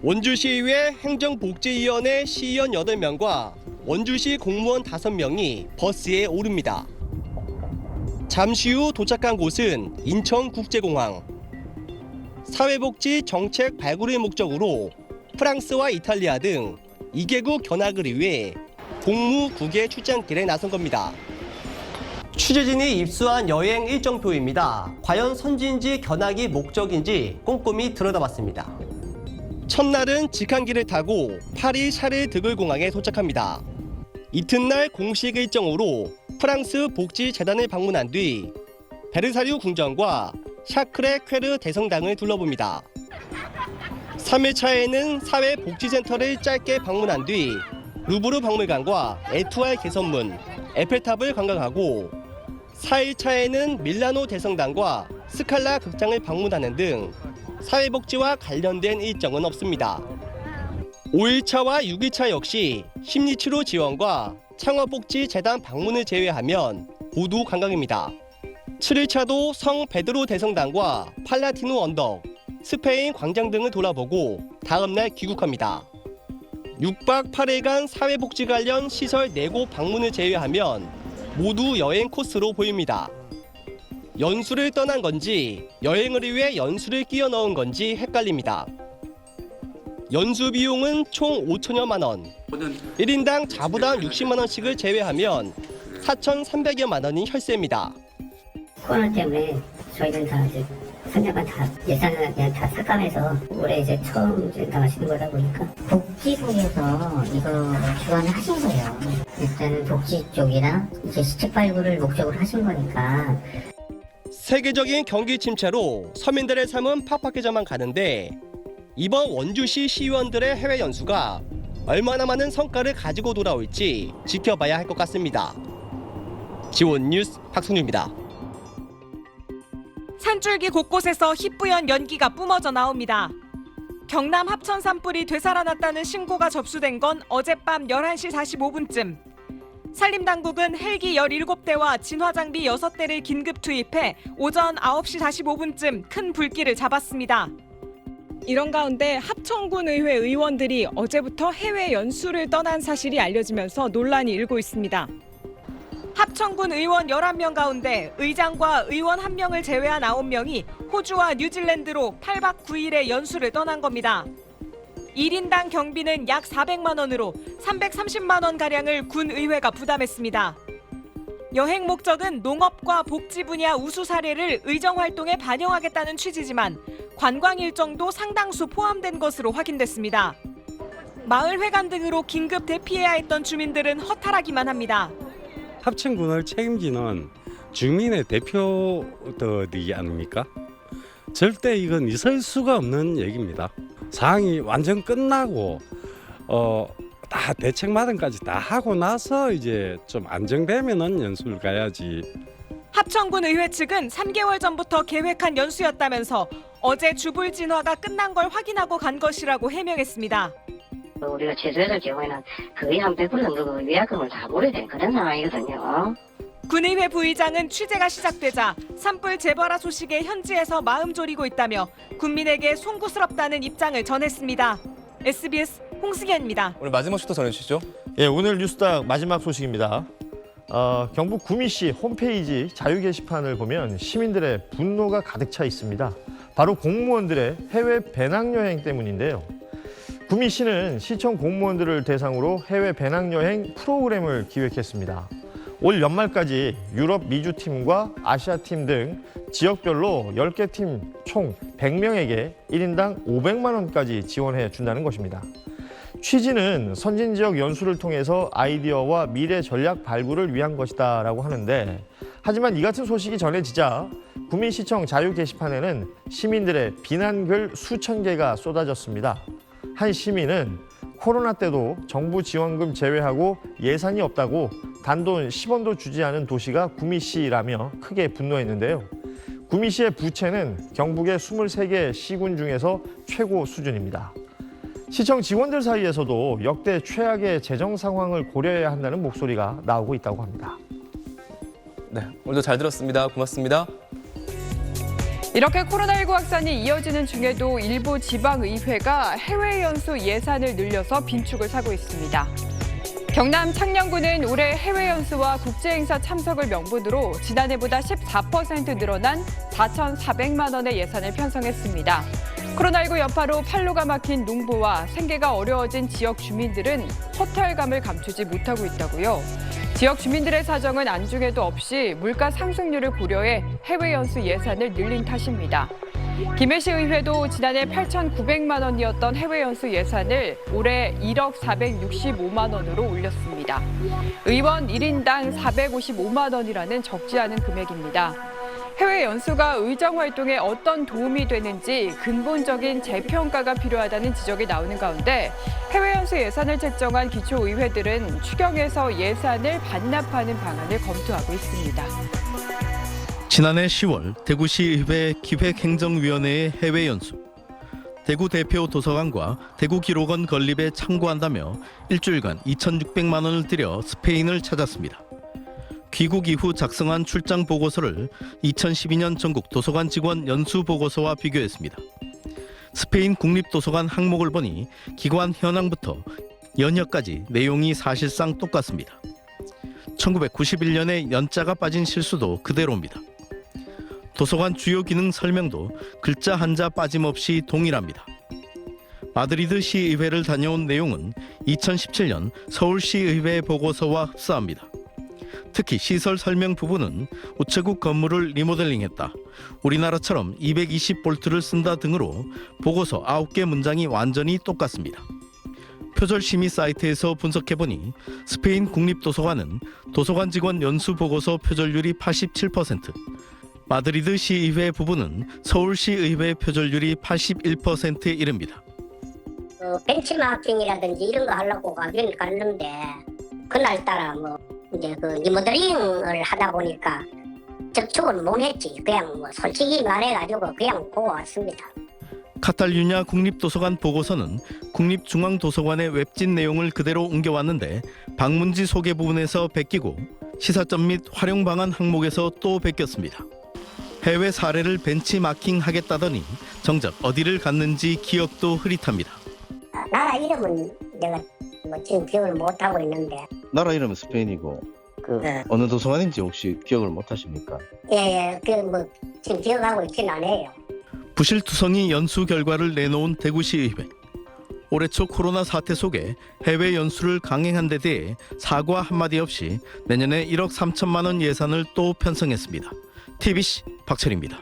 원주시의회 행정복지위원회 시의원 8명과 원주시 공무원 5명이 버스에 오릅니다. 잠시 후 도착한 곳은 인천국제공항. 사회복지 정책 발굴의 목적으로 프랑스와 이탈리아 등 2개국 견학을 위해 공무 국외 출장길에 나선 겁니다. 취재진이 입수한 여행 일정표입니다. 과연 선진지 견학이 목적인지 꼼꼼히 들여다봤습니다. 첫날은 직항기를 타고 파리 샤를 드글 공항에 도착합니다. 이튿날 공식 일정으로 프랑스 복지재단을 방문한 뒤 베르사유 궁전과 샤크레 퀘르 대성당을 둘러봅니다. 3일차에는 사회복지센터를 짧게 방문한 뒤 루브르 박물관과 에투알 개선문, 에펠탑을 관광하고 4일차에는 밀라노 대성당과 스칼라 극장을 방문하는 등 사회복지와 관련된 일정은 없습니다. 5일차와 6일차 역시 심리치료 지원과 창업복지재단 방문을 제외하면 모두 관광입니다. 7일차도 성 베드로 대성당과 팔라티노 언덕, 스페인 광장 등을 돌아보고 다음날 귀국합니다. 6박 8일간 사회복지 관련 시설 4곳 방문을 제외하면 모두 여행 코스로 보입니다. 연수를 떠난 건지 여행을 위해 연수를 끼워 넣은 건지 헷갈립니다. 연수 비용은 총 5천여만 원, 1인당 자부담 60만 원씩을 제외하면 4,300여만 원이 혈세입니다. 코로나 때문에 저희는 다 이제 3년간 다 예산을 그냥 다 삭감해서 올해 이제 처음 이제 나가시는 거다 보니까 복지국에서 이거 주관을 하신 거예요. 일단은 복지 쪽이랑 이제 시책 발굴을 목적으로 하신 거니까. 세계적인 경기 침체로 서민들의 삶은 팍팍해져만 가는데 이번 원주시 시의원들의 해외 연수가 얼마나 많은 성과를 가지고 돌아올지 지켜봐야 할 것 같습니다. 지원 뉴스 박승규입니다. 산줄기 곳곳에서 희뿌연 연기가 뿜어져 나옵니다. 경남 합천 산불이 되살아났다는 신고가 접수된 건 어젯밤 11시 45분쯤. 산림당국은 헬기 17대와 진화장비 6대를 긴급 투입해 오전 9시 45분쯤 큰 불길을 잡았습니다. 이런 가운데 합천군 의회 의원들이 어제부터 해외 연수를 떠난 사실이 알려지면서 논란이 일고 있습니다. 합천군 의원 11명 가운데 의장과 의원 1명을 제외한 9명이 호주와 뉴질랜드로 8박 9일의 연수를 떠난 겁니다. 1인당 경비는 약 400만 원으로 330만 원가량을 군의회가 부담했습니다. 여행 목적은 농업과 복지 분야 우수 사례를 의정활동에 반영하겠다는 취지지만 관광 일정도 상당수 포함된 것으로 확인됐습니다. 마을회관 등으로 긴급 대피해야 했던 주민들은 허탈하기만 합니다. 합천군을 책임지는 주민의 대표들이 아닙니까? 절대 이건 있을 수가 없는 얘기입니다. 상황이 완전 끝나고 다 대책 마련까지 다 하고 나서 이제 좀 안정되면은 연수를 가야지. 합천군 의회 측은 3개월 전부터 계획한 연수였다면서 어제 주불 진화가 끝난 걸 확인하고 간 것이라고 해명했습니다. 우리가 제주에서 경우에는 거의 한 100% 정도 위약금을 다 몰아야 그런 상황이거든요. 군의회 부의장은 취재가 시작되자 산불 재발화 소식에 현지에서 마음 졸이고 있다며 군민에게 송구스럽다는 입장을 전했습니다. SBS 홍승현입니다. 오늘 마지막 슈터 전해주시죠. 예, 오늘 뉴스닥 마지막 소식입니다. 경북 구미시 홈페이지 자유 게시판을 보면 시민들의 분노가 가득 차 있습니다. 바로 공무원들의 해외 배낭여행 때문인데요. 구미시는 시청 공무원들을 대상으로 해외 배낭여행 프로그램을 기획했습니다. 올 연말까지 유럽 미주팀과 아시아팀 등 지역별로 10개 팀 총 100명에게 1인당 500만 원까지 지원해 준다는 것입니다. 취지는 선진 지역 연수를 통해서 아이디어와 미래 전략 발굴을 위한 것이다라고 하는데 하지만 이 같은 소식이 전해지자 구미시청 자유 게시판에는 시민들의 비난글 수천 개가 쏟아졌습니다. 한 시민은 코로나 때도 정부 지원금 제외하고 예산이 없다고 단돈 10원도 주지 않은 도시가 구미시라며 크게 분노했는데요. 구미시의 부채는 경북의 23개 시군 중에서 최고 수준입니다. 시청 직원들 사이에서도 역대 최악의 재정 상황을 고려해야 한다는 목소리가 나오고 있다고 합니다. 네, 오늘도 잘 들었습니다. 고맙습니다. 이렇게 코로나19 확산이 이어지는 중에도 일부 지방의회가 해외 연수 예산을 늘려서 빈축을 사고 있습니다. 경남 창녕군은 올해 해외 연수와 국제행사 참석을 명분으로 지난해보다 14% 늘어난 4,400만 원의 예산을 편성했습니다. 코로나19 여파로 판로가 막힌 농부와 생계가 어려워진 지역 주민들은 허탈감을 감추지 못하고 있다고요. 지역 주민들의 사정은 안중에도 없이 물가 상승률을 고려해 해외 연수 예산을 늘린 탓입니다. 김해시 의회도 지난해 8,900만 원이었던 해외 연수 예산을 올해 1억 465만 원으로 올렸습니다. 의원 1인당 455만 원이라는 적지 않은 금액입니다. 해외 연수가 의정 활동에 어떤 도움이 되는지 근본적인 재평가가 필요하다는 지적이 나오는 가운데 해외 연수 예산을 책정한 기초의회들은 추경에서 예산을 반납하는 방안을 검토하고 있습니다. 지난해 10월 대구시의회 기획행정위원회의 해외 연수. 대구 대표 도서관과 대구 기록원 건립에 참고한다며 일주일간 2,600만 원을 들여 스페인을 찾았습니다. 귀국 이후 작성한 출장 보고서를 2012년 전국 도서관 직원 연수 보고서와 비교했습니다. 스페인 국립도서관 항목을 보니 기관 현황부터 연혀까지 내용이 사실상 똑같습니다. 1991년에 연자가 빠진 실수도 그대로입니다. 도서관 주요 기능 설명도 글자 한자 빠짐없이 동일합니다. 마드리드 시의회를 다녀온 내용은 2017년 서울시의회 보고서와 흡사합니다. 특히 시설 설명 부분은 우체국 건물을 리모델링했다, 우리나라처럼 220볼트를 쓴다 등으로 보고서 9개 문장이 완전히 똑같습니다. 표절심의 사이트에서 분석해보니 스페인 국립도서관은 도서관 직원 연수 보고서 표절률이 87%, 마드리드 시의회 부분은 서울시의회 표절률이 81%에 이릅니다. 벤치마킹이라든지 이런 거 하려고 가긴 갔는데 그날따라 이제 리모델링을 하다 보니까 접촉을 못 했지. 그냥 솔직히 말해가지고 그냥 보고 왔습니다. 카탈루냐 국립도서관 보고서는 국립중앙도서관의 웹진 내용을 그대로 옮겨왔는데 방문지 소개 부분에서 베끼고 시사점 및 활용 방안 항목에서 또 베꼈습니다. 해외 사례를 벤치마킹하겠다더니 정작 어디를 갔는지 기억도 흐릿합니다. 나라 이름은 내가 지금 기억을 못하고 있는데. 나라 이름은 스페인이고 어느 도서관인지 혹시 기억을 못 하십니까? 예, 지금 기억하고 있진 않아요. 부실투성이 연수 결과를 내놓은 대구시의회. 올해 초 코로나 사태 속에 해외 연수를 강행한 데 대해 사과 한마디 없이 내년에 1억 3천만 원 예산을 또 편성했습니다. TBC 박철입니다.